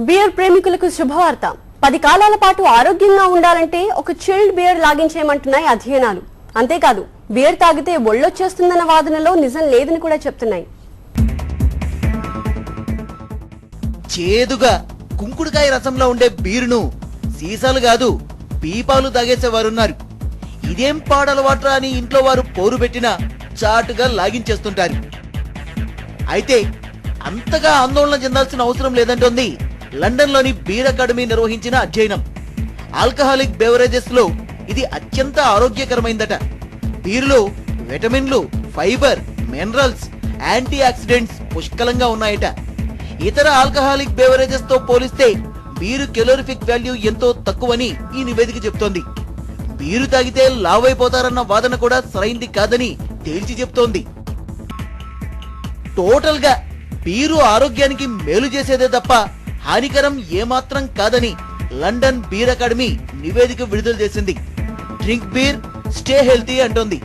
Beer ప్రేమికులకు శుభవార్త. 10 కాలాల పాటు ఆరోగ్యంగా ఉండాలంటే ఒక చిల్డ్ బియర్ లాగించేయమంటున్నాయి అధ్యయనాలు. అంతేకాదు, బియర్ తాగితే ఒళ్ళొచ్చేస్తుందన్న వాదనలో నిజం లేదని కూడా చెప్తున్నాయి. చేదుగా కుంకుడుకాయ రసంలో ఉండే బీరును సీసాలు కాదు పీపాలు తాగేసేవారున్నారు. ఇదేం పాడలవాట్రా అని ఇంట్లో వారు పోరు పెట్టినా చాటుగా లాగించేస్తుంటారు. అయితే అంతగా ఆందోళన చెందాల్సిన అవసరం లేదంటోంది లండన్ లోని బీర్ అకాడమీ నిర్వహించిన అధ్యయనం. ఆల్కహాలిక్ బెవరేజెస్ లో ఇది అత్యంత ఆరోగ్యకరమైందట. బీరులో విటమిన్లు, ఫైబర్, మినరల్స్, యాంటీ ఆక్సిడెంట్స్ పుష్కలంగా ఉన్నాయట. ఇతర ఆల్కహాలిక్ బెవరేజెస్ తో పోలిస్తే బీరు కెలోరిఫిక్ వాల్యూ ఎంతో తక్కువని ఈ నివేదిక చెప్తోంది. బీరు తాగితే లావైపోతారన్న వాదన కూడా సరైంది కాదని తేల్చి చెప్తోంది. టోటల్ గా బీరు ఆరోగ్యానికి మేలు చేసేదే తప్ప హానికరం ఏమాత్రం కాదని లండన్ బీర్ అకాడమీ నివేదిక విడుదల చేసింది. డ్రింక్ బీర్, స్టే హెల్తీ అంటోంది.